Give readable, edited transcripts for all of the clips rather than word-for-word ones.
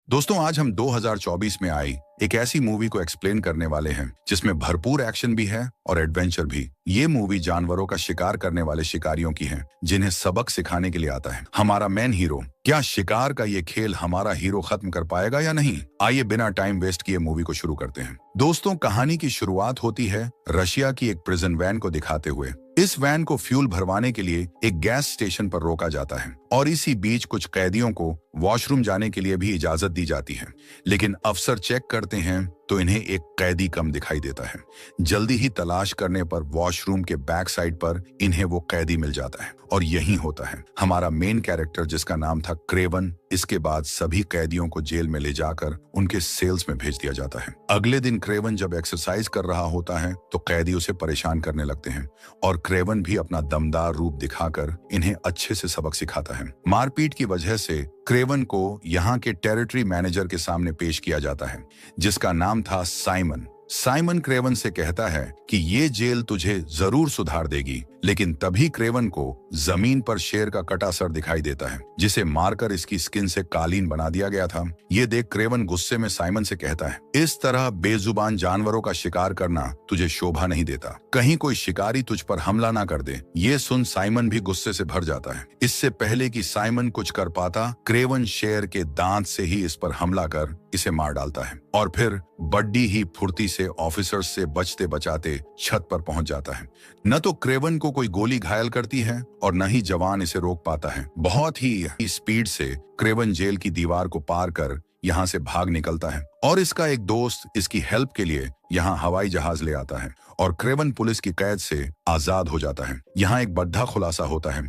दोस्तों, आज हम 2024 में आई एक ऐसी मूवी को एक्सप्लेन करने वाले हैं जिसमें भरपूर एक्शन भी है और एडवेंचर भी। ये मूवी जानवरों का शिकार करने वाले शिकारियों की है जिन्हें सबक सिखाने के लिए आता है। हमारा मेन हीरो, क्या शिकार का ये खेल हमारा हीरो खत्म कर पाएगा या नहीं? आइए बिना टाइम वेस्ट किए मूवी को शुरू करते हैं। दोस्तों, कहानी की शुरुआत होती है रशिया की एक प्रिजन वैन को दिखाते हुए। इस वैन को फ्यूल भरवाने के लिए एक गैस स्टेशन पर रोका जाता है और इसी बीच कुछ कैदियों को वॉशरूम जाने के लिए भी इजाजत दी जाती है, लेकिन अफसर चेक करते हैं तो इन्हें एक कैदी कम दिखाई देता है। जल्दी ही तलाश करने पर वॉशरूम के बैक साइड पर इन्हें वो कैदी मिल जाता है और यही होता है हमारा मेन कैरेक्टर जिसका नाम था क्रेवन। इसके बाद सभी कैदियों को जेल में ले जाकर उनके सेल्स में भेज दिया जाता है। अगले दिन क्रेवन जब एक्सरसाइज कर रहा होता है तो कैदी उसे परेशान करने लगते हैं और क्रेवन भी अपना दमदार रूप दिखाकर इन्हें अच्छे से सबक सिखाता है। मारपीट की वजह से क्रेवन को यहाँ के टेरिटरी मैनेजर के सामने पेश किया जाता है जिसका नाम था साइमन। साइमन क्रेवन से कहता है कि ये जेल तुझे जरूर सुधार देगी, लेकिन तभी क्रेवन को जमीन पर शेर का कटा सर दिखाई देता है जिसे मारकर इसकी स्किन से कालीन बना दिया गया था। ये देख क्रेवन गुस्से में साइमन से कहता है, इस तरह बेजुबान जानवरों का शिकार करना तुझे शोभा नहीं देता, कहीं कोई शिकारी तुझ पर हमला ना कर दे। ये सुन साइमन भी गुस्से से भर जाता है। इससे पहले कि साइमन कुछ कर पाता, क्रेवन शेर के दांत से ही इस पर हमला कर इसे मार डालता है और फिर बड्डी ही फुर्ती से ऑफिसर्स से बचते बचाते छत पर पहुंच जाता है। न तो क्रेवन को कोई गोली घायल करती है और न ही जवान इसे रोक पाता है। बहुत ही स्पीड से क्रेवन जेल की दीवार को पार कर यहाँ से भाग निकलता है और इसका एक दोस्त इसकी हेल्प के लिए यहाँ हवाई जहाज ले आता है और क्रेवन पुलिस की कैद से आजाद हो जाता है। यहाँ एक बड़ा खुलासा होता है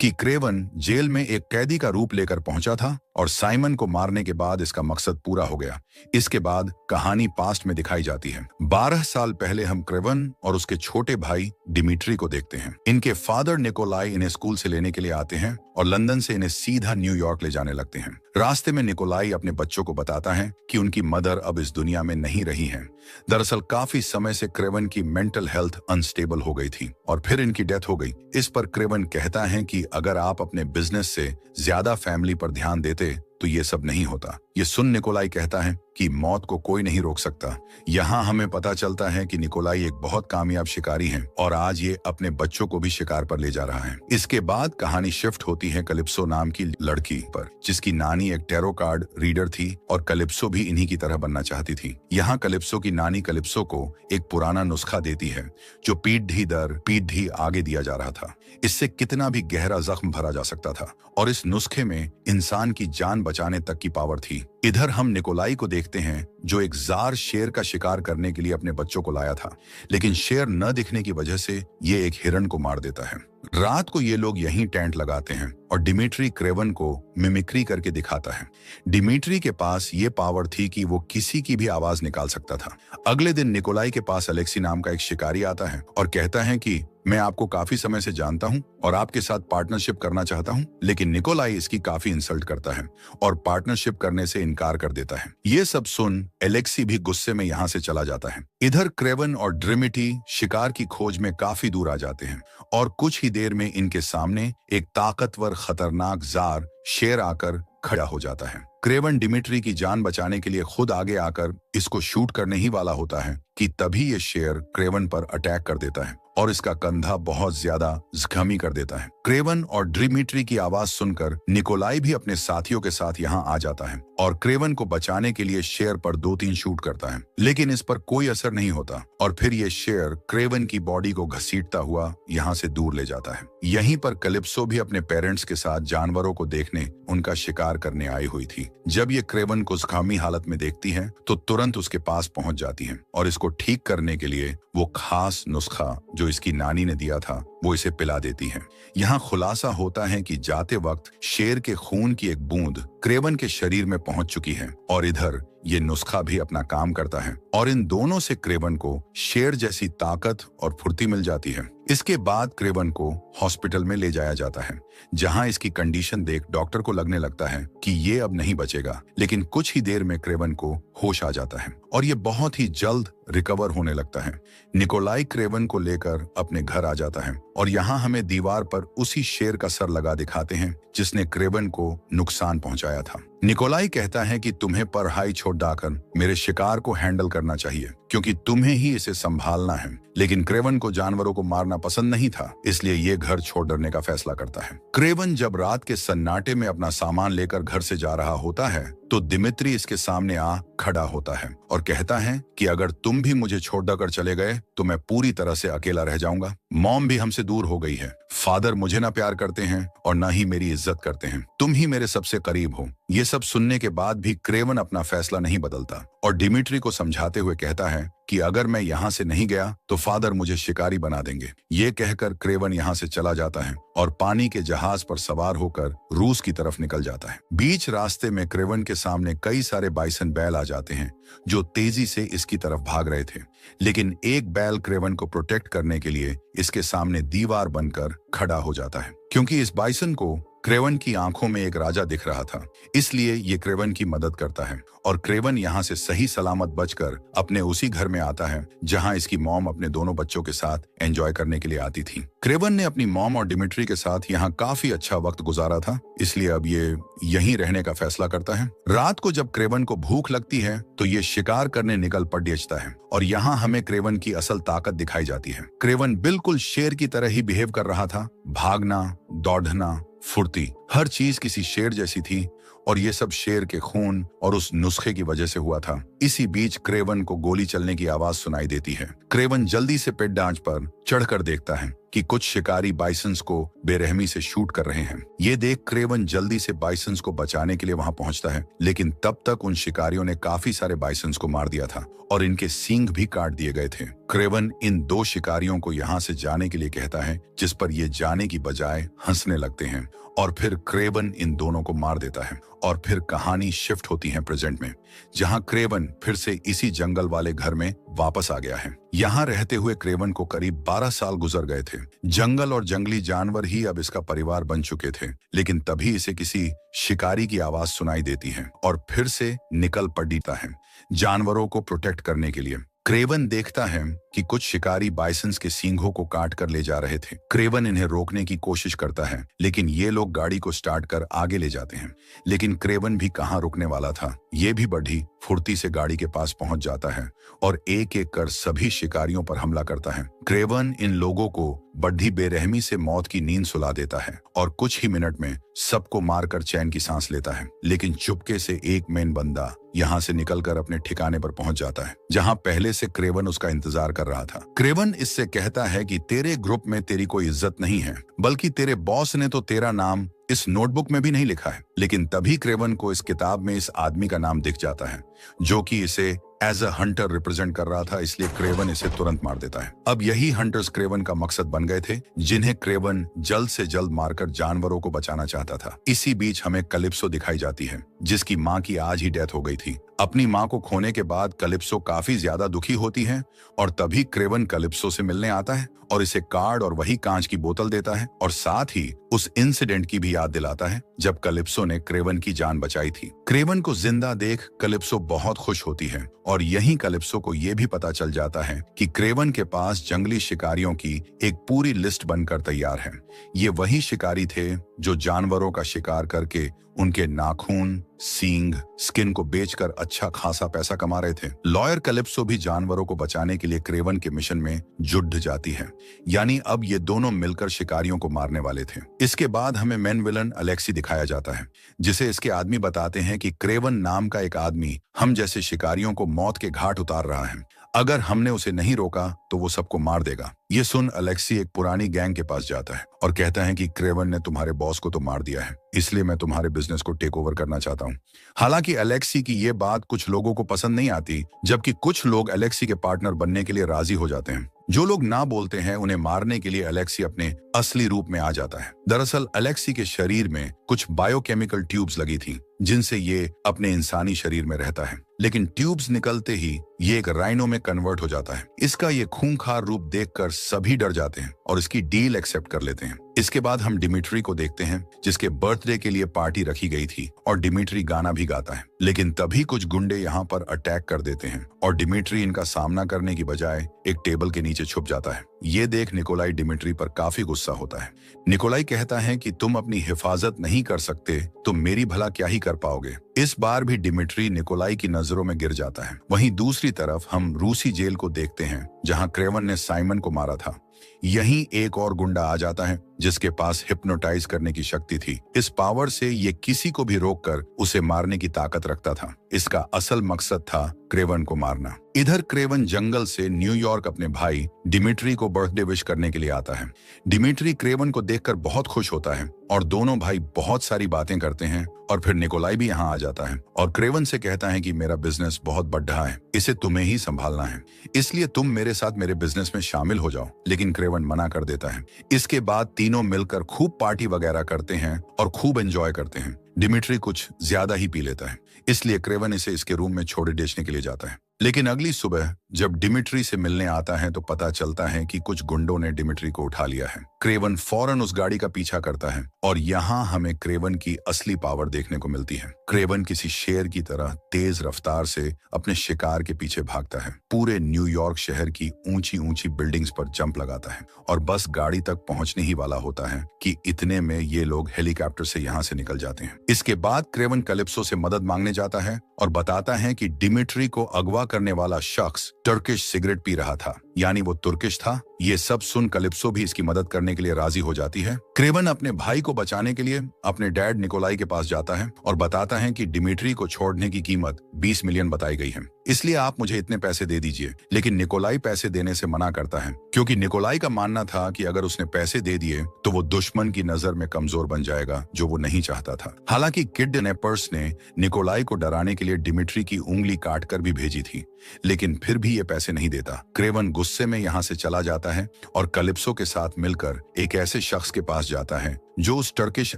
कि क्रेवन जेल में एक कैदी का रूप लेकर पहुंचा था और साइमन को मारने के बाद इसका मकसद पूरा हो गया। इसके बाद कहानी पास्ट में दिखाई जाती है। 12 साल पहले हम क्रेवन और उसके छोटे भाई डिमिट्री को देखते हैं। इनके फादर निकोलाई इन्हें स्कूल से लेने के लिए आते हैं और लंदन से इन्हें सीधा न्यूयॉर्क ले जाने लगते हैं। रास्ते में निकोलाई अपने बच्चों को बताता है कि उनकी मदर अब इस दुनिया में नहीं रही हैं। दरअसल काफी समय से क्रेवन की मेंटल हेल्थ अनस्टेबल हो गई थी और फिर इनकी डेथ हो गई। इस पर क्रेवन कहता है कि अगर आप अपने बिजनेस से ज्यादा फैमिली पर ध्यान देते तो ये सब नहीं होता। ये सुन निकोलाई कहता है कि मौत को कोई नहीं रोक सकता। यहाँ हमें पता चलता है कि निकोलाई एक बहुत कामयाब शिकारी हैं और आज ये अपने बच्चों को भी शिकार पर ले जा रहा है। इसके बाद कहानी शिफ्ट होती है कलिप्सो नाम की लड़की पर, जिसकी नानी एक टैरो कार्ड रीडर थी और कलिप्सो भी इन्हीं की तरह बनना चाहती थी। यहाँ कलिप्सो की नानी कलिप्सो को एक पुराना नुस्खा देती है जो पीढ़ी दर पीढ़ी आगे दिया जा रहा था। इससे कितना भी गहरा जख्म भरा जा सकता था और इस नुस्खे में इंसान की जान बचाने तक की पावर थी। इधर हम निकोलाई को देखते हैं जो एक जार शेर का शिकार करने के लिए अपने बच्चों को लाया था, लेकिन शेर न दिखने की वजह से ये एक हिरण को मार देता है। रात को ये लोग यहीं टेंट लगाते हैं और डिमिट्री क्रेवन को मिमिक्री करके दिखाता है। डिमिट्री के पास ये पावर थी कि वो किसी की भी आवाज निकाल सकता था। अगले दिन निकोलाई के पास अलेक्सी नाम का एक शिकारी आता है और कहता है कि मैं आपको काफी समय से जानता हूं और आपके साथ पार्टनरशिप करना चाहता हूं, लेकिन निकोलाई इसकी काफी इंसल्ट करता है और पार्टनरशिप करने से इनकार कर देता है। ये सब सुन एलेक्सी भी गुस्से में यहाँ से चला जाता है। इधर क्रेवन और ड्रिमिटी शिकार की खोज में काफी दूर आ जाते हैं और कुछ ही देर में इनके सामने एक ताकतवर खतरनाक जार शेर आकर खड़ा हो जाता है। क्रेवन डिमिट्री की जान बचाने के लिए खुद आगे आकर इसको शूट करने ही वाला होता है कि तभी ये शेर क्रेवन पर अटैक कर देता है और इसका कंधा बहुत ज्यादा जख्मी कर देता है। क्रेवन और डिमिट्री की आवाज सुनकर निकोलाई भी अपने साथियों के साथ यहाँ आ जाता है और क्रेवन को बचाने के लिए शेर पर 2-3 शूट करता है, लेकिन इस पर कोई असर नहीं होता और फिर ये शेर क्रेवन की बॉडी को घसीटता हुआ यहाँ से दूर ले जाता है। यहीं पर कलिप्सो भी अपने पेरेंट्स के साथ जानवरों को देखने उनका शिकार करने आई हुई थी। जब ये क्रेवन को जख्मी हालत में देखती है तो तुरंत उसके पास पहुंच जाती है और इसको ठीक करने के लिए वो खास नुस्खा जो इसकी नानी ने दिया था वो इसे पिला देती है। यहाँ खुलासा होता है कि जाते वक्त शेर के खून की एक बूंद क्रेवन के शरीर में पहुंच चुकी है और इधर ये नुस्खा भी अपना काम करता है और इन दोनों से क्रेवन को शेर जैसी ताकत और फुर्ती मिल जाती है। इसके बाद क्रेवन को हॉस्पिटल में ले जाया जाता है जहां इसकी कंडीशन देख डॉक्टर को लगने लगता है कि ये अब नहीं बचेगा, लेकिन कुछ ही देर में क्रेवन को होश आ जाता है और ये बहुत ही जल्द रिकवर होने लगता है। निकोलाई क्रेवन को लेकर अपने घर आ जाता है और यहाँ हमें दीवार पर उसी शेर का सर लगा दिखाते हैं जिसने क्रेवन को नुकसान पहुंचाया था। निकोलाई कहता है कि तुम्हें पढ़ाई छोड़ डाकर मेरे शिकार को हैंडल करना चाहिए क्योंकि तुम्हें ही इसे संभालना है। लेकिन क्रेवन को जानवरों को मारना पसंद नहीं था, इसलिए ये घर छोड़ डरने का फैसला करता है। क्रेवन जब रात के सन्नाटे में अपना सामान लेकर घर से जा रहा होता है तो दिमित्री इसके सामने आ खड़ा होता है और कहता है कि अगर तुम भी मुझे छोड़कर चले गए तो मैं पूरी तरह से अकेला रह जाऊंगा। मॉम भी हमसे दूर हो गई है, फादर मुझे ना प्यार करते हैं और ना ही मेरी इज्जत करते हैं, तुम ही मेरे सबसे करीब हो। ये सब सुनने के बाद भी क्रेवन अपना फैसला नहीं बदलता और डिमिट्री को समझाते हुए कहता है कि अगर मैं यहाँ से नहीं गया तो फादर मुझे शिकारी बना देंगे। ये कहकर क्रेवन यहाँ से चला जाता है और पानी के जहाज पर सवार होकर रूस की तरफ निकल जाता है। बीच रास्ते में क्रेवन के सामने कई सारे बाइसन बैल आ जाते हैं जो तेजी से इसकी तरफ भाग रहे थे, लेकिन एक बैल क्रेवन को प्रोटेक्ट करने के लिए इसके सामने दीवार बनकर खड़ा हो जाता है। क्योंकि इस बाइसन को क्रेवन की आंखों में एक राजा दिख रहा था, इसलिए ये क्रेवन की मदद करता है और क्रेवन यहाँ से सही सलामत बचकर अपने उसी घर में आता है जहाँ इसकी मॉम अपने दोनों बच्चों के साथ एंजॉय करने के लिए आती थी। क्रेवन ने अपनी मॉम और डिमिट्री के साथ यहाँ काफी अच्छा वक्त गुजारा था, इसलिए अब ये यहीं रहने का फैसला करता है। रात को जब क्रेवन को भूख लगती है तो ये शिकार करने निकल पड़ता है और यहाँ हमें क्रेवन की असल ताकत दिखाई जाती है। क्रेवन बिल्कुल शेर की तरह ही बिहेव कर रहा था, भागना, दौड़ना, फुर्ती, हर चीज किसी शेर जैसी थी और ये सब शेर के खून और उस नुस्खे की वजह से हुआ था। इसी बीच क्रेवन को गोली चलने की आवाज सुनाई देती है। क्रेवन जल्दी से पेट डांच पर चढ़कर देखता है कि कुछ शिकारी बाइसन्स को बेरहमी से शूट कर रहे हैं। ये देख क्रेवन जल्दी से बाइसन्स को बचाने के लिए वहां पहुंचता है, लेकिन तब तक उन शिकारियों ने काफी सारे बाइसन्स को मार दिया था और इनके सींग भी काट दिए गए थे। क्रेवन इन दो शिकारियों को यहाँ से जाने के लिए कहता है, जिस पर ये जाने की बजाय हंसने लगते हैं और फिर क्रेवन इन दोनों को मार देता है और फिर कहानी शिफ्ट होती है प्रेजेंट में, जहां क्रेवन फिर से इसी जंगल वाले घर में वापस आ गया है। यहाँ रहते हुए क्रेवन को करीब 12 साल गुजर गए थे। जंगल और जंगली जानवर ही अब इसका परिवार बन चुके थे, लेकिन तभी इसे किसी शिकारी की आवाज सुनाई देती है और फिर से निकल पड़ता है जानवरों को प्रोटेक्ट करने के लिए। क्रेवन देखता है कि कुछ शिकारी बाइसन्स के सींगों को काट कर ले जा रहे थे। क्रेवन इन्हें रोकने की कोशिश करता है, लेकिन ये लोग गाड़ी को स्टार्ट कर आगे ले जाते हैं। लेकिन क्रेवन भी कहाँ रुकने वाला था, ये भी बढ़ी फुर्ती से गाड़ी के पास पहुंच जाता है और एक एक कर सभी शिकारियों पर हमला करता है। क्रेवन इन लोगों को बढ़ी बेरहमी से मौत की नींद सुला देता है और कुछ ही मिनट में सबको मारकर चैन की सांस लेता है। लेकिन चुपके से एक मेन बंदा यहाँ से निकलकर अपने ठिकाने पर पहुंच जाता है, जहाँ पहले से क्रेवन उसका इंतजार कर रहा था। क्रेवन इससे कहता है कि तेरे ग्रुप में तेरी कोई इज्जत नहीं है, बल्कि तेरे बॉस ने तो तेरा नाम इस नोटबुक में भी नहीं लिखा है। लेकिन तभी क्रेवन को इस किताब में इस आदमी का नाम दिख जाता है जो कि इसे एज अ हंटर रिप्रेजेंट कर रहा था, इसलिए क्रेवन इसे तुरंत मार देता है। अब यही हंटर्स क्रेवन का मकसद बन गए थे, जिन्हें क्रेवन जल्द से जल्द मारकर जानवरों को बचाना चाहता था। इसी बीच हमें कलिप्सो दिखाई जाती है, जिसकी माँ की आज ही डेथ हो गई थी। अपनी माँ को खोने के बाद कलिप्सो काफी ज्यादा दुखी होती है और तभी क्रेवन कलिप्सो से मिलने आता है और इसे कार्ड और वही कांच की बोतल देता है और साथ ही उस इंसिडेंट की भी याद दिलाता है जब कलिप्सो ने क्रेवन की जान बचाई थी। क्रेवन को जिंदा देख कलिप्सो बहुत खुश होती है और यहीं कलिप्सो को यह भी पता चल जाता है कि क्रेवन के पास जंगली शिकारियों की एक पूरी लिस्ट बनकर तैयार है। ये वही शिकारी थे जो जानवरों का शिकार करके उनके नाखून, सींग, स्किन को बेचकर अच्छा खासा पैसा कमा रहे थे। लॉयर कलिप्सो भी जानवरों को बचाने के लिए क्रेवन के मिशन में जुट जाती है, यानी अब ये दोनों मिलकर शिकारियों को मारने वाले थे। इसके बाद हमें मेन विलन अलेक्सी दिखाया जाता है, जिसे इसके आदमी बताते हैं कि क्रेवन नाम का एक आदमी हम जैसे शिकारियों को मौत के घाट उतार रहा है। अगर हमने उसे नहीं रोका तो वो सबको मार देगा। ये सुन अलेक्सी एक पुरानी गैंग के पास जाता है और कहता है कि क्रेवन ने तुम्हारे बॉस को तो मार दिया है, इसलिए मैं तुम्हारे बिजनेस को टेक ओवर करना चाहता हूँ। हालांकि अलेक्सी की ये बात कुछ लोगों को पसंद नहीं आती, जबकि कुछ लोग अलेक्सी के पार्टनर बनने के लिए राजी हो जाते हैं। जो लोग ना बोलते हैं उन्हें मारने के लिए अलेक्सी अपने असली रूप में आ जाता है। दरअसल अलेक्सी के शरीर में कुछ बायोकेमिकल ट्यूब्स लगी थी, जिनसे ये अपने इंसानी शरीर में रहता है, लेकिन ट्यूब्स निकलते ही ये एक राइनो में कन्वर्ट हो जाता है। इसका ये खूंखार रूप देखकर सभी डर जाते हैं और इसकी डील एक्सेप्ट कर लेते हैं। इसके बाद हम डिमिट्री को देखते हैं, जिसके बर्थडे के लिए पार्टी रखी गई थी और डिमिट्री गाना भी गाता है। लेकिन तभी कुछ गुंडे यहाँ पर अटैक कर देते हैं और डिमिट्री इनका सामना करने की बजाय एक टेबल के नीचे छुप जाता है। ये देख निकोलाई डिमिट्री पर काफी गुस्सा होता है। निकोलाई कहता है कि तुम अपनी हिफाजत नहीं कर सकते तो मेरी भला क्या ही कर पाओगे। इस बार भी डिमिट्री निकोलाई की नजरों में गिर जाता है। वहीं दूसरी तरफ हम रूसी जेल को देखते हैं, जहां क्रेवन ने साइमन को मारा था। यहीं एक और गुंडा आ जाता है जिसके पास हिप्नोटाइज करने की शक्ति थी। इस पावर से ये किसी को भी रोककर उसे मारने की ताकत रखता था। इसका असल मकसद था क्रेवन को मारना। इधर क्रेवन जंगल से न्यूयॉर्क अपने भाई डिमिट्री को बर्थडे विश करने के लिए आता है। डिमिट्री क्रेवन को देखकर बहुत खुश होता है और दोनों भाई बहुत सारी बातें करते हैं और फिर निकोलाई भी यहाँ आ जाता है और क्रेवन से कहता है कि मेरा बिजनेस बहुत बड़ा है, इसे तुम्हें ही संभालना है, इसलिए तुम मेरे साथ मेरे बिजनेस में शामिल हो जाओ। लेकिन क्रेवन मना कर देता है। इसके बाद तीनों मिलकर खूब पार्टी वगैरह करते हैं और खूब एंजॉय करते हैं। डिमिट्री कुछ ज्यादा ही पी लेता है, इसलिए क्रेवन इसे इसके रूम में छोड़े बेचने के लिए जाता है। लेकिन अगली सुबह जब डिमिट्री से मिलने आता है तो पता चलता है कि कुछ गुंडों ने डिमिट्री को उठा लिया है। क्रेवन फौरन उस गाड़ी का पीछा करता है और यहाँ हमें क्रेवन की असली पावर देखने को मिलती है। क्रेवन किसी शेर की तरह तेज रफ्तार से अपने शिकार के पीछे भागता है। पूरे न्यूयॉर्क शहर की ऊंची ऊंची बिल्डिंग्स पर जंप लगाता है और बस गाड़ी तक पहुंचने ही वाला होता है कि इतने में ये लोग हेलीकॉप्टर से यहाँ से निकल जाते हैं। इसके बाद क्रेवन कैलिप्सो से मदद मांगने जाता है और बताता है कि डिमिट्री को अगवा करने वाला शख्स टर्किश सिगरेट पी रहा था, यानी वो तुर्किश था। ये सब सुन कैलिप्सो भी इसकी मदद करने के लिए राजी हो जाती है। क्रेवन अपने भाई को बचाने के लिए अपने डैड निकोलाई के पास जाता है और बताता है कि डिमिट्री को छोड़ने की कीमत 20 मिलियन बताई गई है, इसलिए आप मुझे इतने पैसे दे दीजिए। लेकिन निकोलाई पैसे देने से मना करता है क्योंकि निकोलाई का मानना था कि अगर उसने पैसे दे दिए तो वो दुश्मन की नजर में कमजोर बन जाएगा, जो वो नहीं चाहता था। हालांकि किडनैपर्स ने निकोलाई को डराने के लिए डिमिट्री की उंगली काटकर भी भेजी थी, लेकिन फिर भी ये पैसे नहीं देता। क्रेवन गुस्से में यहाँ से चला जाता है और कैलिप्सो के साथ मिलकर एक ऐसे शख्स के पास जाता है जो उस टर्किश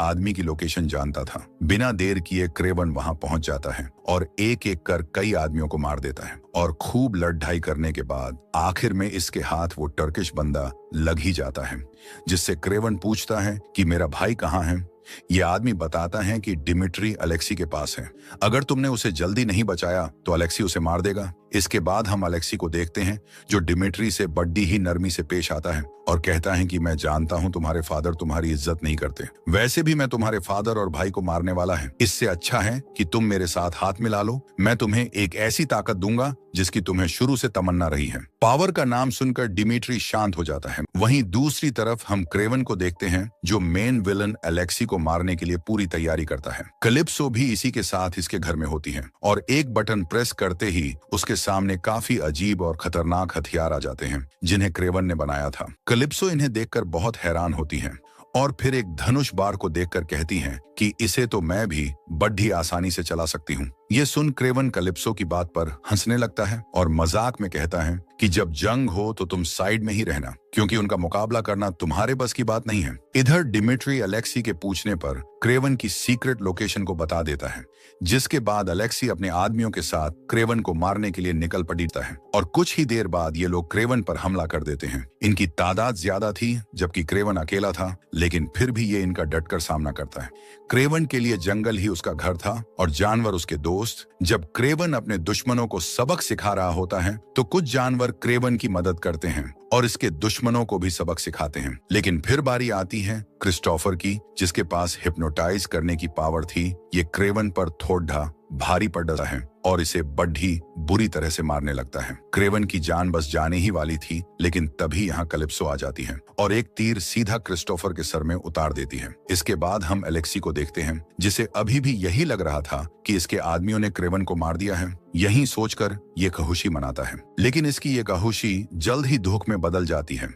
आदमी की लोकेशन जानता था। बिना देर किए क्रेवन वहां पहुंच जाता है और एक एक कर कई आदमियों को मार देता है और खूब लड़ाई करने के बाद आखिर में इसके हाथ वो टर्किश बंदा लग ही जाता है, जिससे क्रेवन पूछता है कि मेरा भाई कहाँ है। ये आदमी बताता है कि डिमिट्री अलेक्सी के पास है, अगर तुमने उसे जल्दी नहीं बचाया तो अलेक्सी उसे मार देगा। इसके बाद हम अलेक्सी को देखते हैं जो डिमिट्री से बड़ी ही नरमी से पेश आता है और कहता है कि मैं जानता हूं तुम्हारे फादर तुम्हारी इज्जत नहीं करते, वैसे भी मैं तुम्हारे फादर और भाई को मारने वाला है, इससे अच्छा है कि तुम मेरे साथ हाथ मिला लो। मैं तुम्हें एक ऐसी ताकत दूंगा जिसकी तुम्हें शुरू से तमन्ना रही है। पावर का नाम सुनकर डिमिट्री शांत हो जाता है। वहीं दूसरी तरफ हम क्रेवन को देखते हैं जो मेन विलन अलेक्सी को मारने के लिए पूरी तैयारी करता है। कैलिप्सो भी इसी के साथ इसके घर में होती है और एक बटन प्रेस करते ही उसके सामने काफी अजीब और खतरनाक हथियार आ जाते हैं जिन्हें क्रेवन ने बनाया था। कैलिप्सो इन्हें देखकर बहुत हैरान होती है और फिर एक धनुष बार को देखकर कहती हैं कि इसे तो मैं भी बड़ी आसानी से चला सकती हूँ। ये सुन क्रेवन कैलिप्सो की बात पर हंसने लगता है और मजाक में कहता है कि जब जंग हो तो तुम साइड में ही रहना, क्योंकि उनका मुकाबला करना तुम्हारे बस की बात नहीं है। इधर डिमिट्री अलेक्सी के पूछने पर क्रेवन की सीक्रेट लोकेशन को बता देता है, जिसके बाद अलेक्सी अपने आदमियों के साथ क्रेवन को मारने के लिए निकल पड़ता है और कुछ ही देर बाद ये लोग क्रेवन पर हमला कर देते हैं। इनकी तादाद ज्यादा थी जबकि क्रेवन अकेला था, लेकिन फिर भी ये इनका डटकर सामना करता है। क्रेवन के लिए जंगल ही उसका घर था और जानवर उसके दोस्त। जब क्रेवन अपने दुश्मनों को सबक सिखा रहा होता है तो कुछ जानवर क्रेवन की मदद करते हैं और इसके दुश्मनों को भी सबक सिखाते हैं। लेकिन फिर बारी आती है क्रिस्टोफर की, जिसके पास हिप्नोटाइज करने की पावर थी। ये क्रेवन पर थोड़ा भारी पड़ जाता है और इसे बड़ी बुरी तरह से मारने लगता है। क्रेवन की जान बस जाने ही वाली थी, लेकिन तभी यहाँ कैलिप्सो आ जाती है और एक तीर सीधा क्रिस्टोफर के सर में उतार देती है। इसके बाद हम अलेक्सी को देखते हैं, जिसे अभी भी यही लग रहा था कि इसके आदमियों ने क्रेवन को मार दिया है। यही सोचकर ये खुशी मनाता है, लेकिन इसकी ये खुशी जल्द ही दुख में बदल जाती है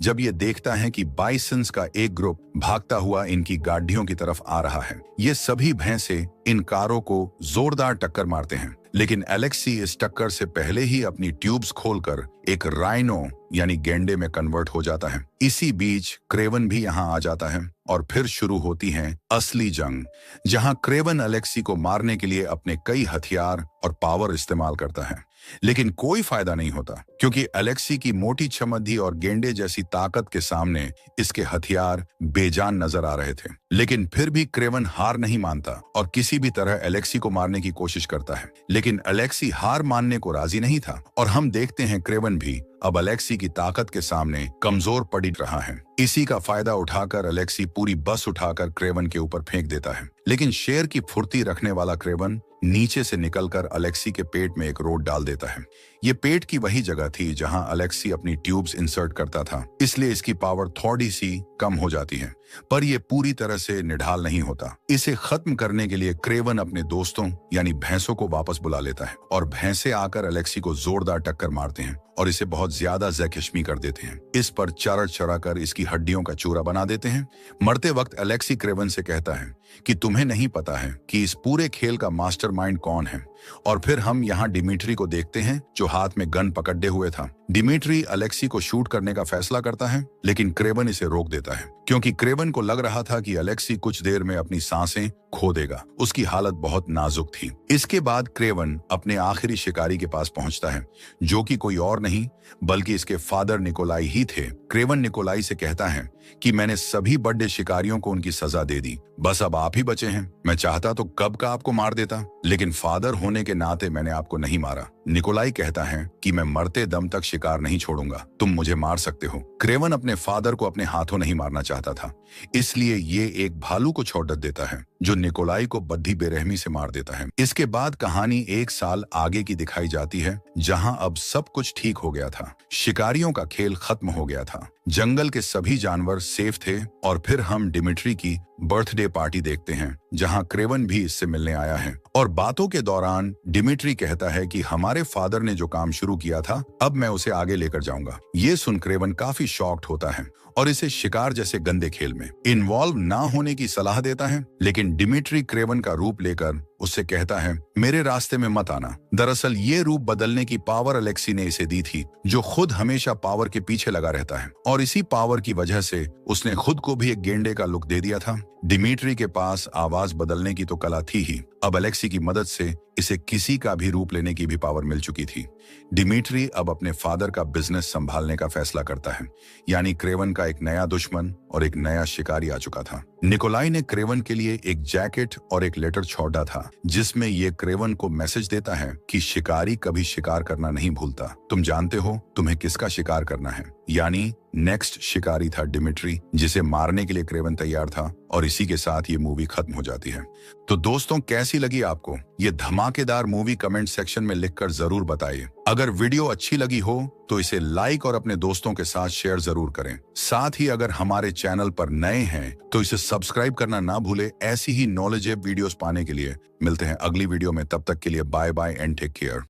जब ये देखता है कि बाइसन्स का एक ग्रुप भागता हुआ इनकी गाड़ियों की तरफ आ रहा है। ये सभी भैंसे इन कारों को जोरदार टक्कर मारते हैं, लेकिन अलेक्सी इस टक्कर से पहले ही अपनी ट्यूब्स खोलकर एक राइनो यानी गेंडे में कन्वर्ट हो जाता है। इसी बीच क्रेवन भी यहाँ आ जाता है और फिर शुरू होती है असली जंग, जहाँ क्रेवन अलेक्सी को मारने के लिए अपने कई हथियार और पावर इस्तेमाल करता है। लेकिन कोई फायदा नहीं होता, क्योंकि अलेक्सी की मोटी छमद्दी और गेंडे जैसी ताकत के सामने इसके हथियार बेजान नजर आ रहे थे। लेकिन फिर भी क्रेवन हार नहीं मानता और किसी भी तरह अलेक्सी को मारने की कोशिश करता है। लेकिन अलेक्सी हार मानने को राजी नहीं था और हम देखते हैं क्रेवन भी अब अलेक्सी की ताकत के सामने कमजोर पड़ रहा है। इसी का फायदा उठाकर अलेक्सी पूरी बस उठाकर क्रेवन के ऊपर फेंक देता है। लेकिन शेर की फुर्ती रखने वाला क्रेवन नीचे से निकलकर अलेक्सी के पेट में एक रोड डाल देता है। ये पेट की वही जगह थी जहां अलेक्सी अपनी ट्यूब्स इंसर्ट करता था, इसलिए इसकी पावर थोड़ी सी कम हो जाती है, पर यह पूरी तरह से निढाल नहीं होता। इसे खत्म करने के लिए क्रेवन अपने दोस्तों यानी भैंसों को वापस बुला लेता है और भैंसे आकर अलेक्सी को जोरदार टक्कर मारते हैं और इसे बहुत ज्यादा जख्मी कर देते हैं। इस पर चरा कर इसकी हड्डियों का चूरा बना देते हैं। मरते वक्त अलेक्सी क्रेवन से कहता है कि तुम्हें नहीं पता है कि इस पूरे खेल का मास्टरमाइंड कौन है। और फिर हम यहाँ डिमिट्री को देखते हैं जो हाथ में गन पकड़े हुए था। डिमिट्री अलेक्सी को शूट करने का फैसला करता है, लेकिन क्रेवन इसे रोक देता है, क्योंकि क्रेवन को लग रहा था कि अलेक्सी कुछ देर में अपनी सांसें खो देगा। उसकी हालत बहुत नाजुक थी। इसके बाद क्रेवन अपने आखिरी शिकारी के पास पहुंचता है, जो कि कोई और नहीं बल्कि इसके फादर निकोलाई ही थे। क्रेवन निकोलाई से कहता है कि मैंने सभी बड़े शिकारियों को उनकी सजा दे दी, बस अब आप ही बचे हैं। मैं चाहता तो कब का आपको मार देता, लेकिन फादर होने के नाते मैंने आपको नहीं मारा। निकोलाई कहता है कि मैं मरते दम तक शिकार नहीं छोड़ूंगा, तुम मुझे मार सकते हो। क्रेवन अपने फादर को अपने हाथों नहीं मारना चाहता था, इसलिए ये एक भालू को छोड़ देता है जो निकोलाई को बद्धी बेरहमी से मार देता है। इसके बाद कहानी 1 साल आगे की दिखाई जाती है, जहां अब सब कुछ ठीक हो गया था। शिकारियों का खेल खत्म हो गया था, जंगल के सभी जानवर सेफ थे और फिर हम डिमिट्री की बर्थडे पार्टी देखते हैं, जहां क्रेवन भी इससे मिलने आया है। और बातों के दौरान डिमिट्री कहता है कि हमारे फादर ने जो काम शुरू किया था, अब मैं उसे आगे लेकर जाऊंगा। ये सुन क्रेवन काफी शॉक्ड होता है और इसे शिकार जैसे गंदे खेल में इन्वॉल्व ना होने की सलाह देता है। लेकिन डिमिट्री क्रेवन का रूप लेकर उससे कहता है, मेरे रास्ते में मत आना। दरअसल ये रूप बदलने की पावर अलेक्सी ने इसे दी थी, जो खुद हमेशा पावर के पीछे लगा रहता है, और इसी पावर की वजह से उसने खुद को भी एक गेंडे का लुक दे दिया था। डिमिट्री के पास आवाज बदलने की तो कला थी ही, अब अलेक्सी की मदद से इसे किसी का भी रूप लेने की भी पावर मिल चुकी थी। डिमिट्री अब अपने फादर का बिजनेस संभालने का फैसला करता है, यानी क्रेवन का एक नया दुश्मन और एक नया शिकारी आ चुका था। निकोलाई ने क्रेवन के लिए एक जैकेट और एक लेटर छोड़ा था, जिसमें ये क्रेवन को मैसेज देता है कि शिकारी कभी शिकार करना नहीं भूलता। तुम जानते हो तुम्हें किसका शिकार करना है, यानी नेक्स्ट शिकारी था डिमिट्री, जिसे मारने के लिए क्रेवन तैयार था। और इसी के साथ ये मूवी खत्म हो जाती है। तो दोस्तों, कैसी लगी आपको ये धमाकेदार मूवी? कमेंट सेक्शन में लिखकर जरूर बताइए। अगर वीडियो अच्छी लगी हो तो इसे लाइक और अपने दोस्तों के साथ शेयर जरूर करें। साथ ही अगर हमारे चैनल पर नए हैं तो इसे सब्सक्राइब करना ना भूले। ऐसी ही नॉलेजेबल वीडियोस पाने के लिए मिलते हैं अगली वीडियो में। तब तक के लिए bye bye and take care.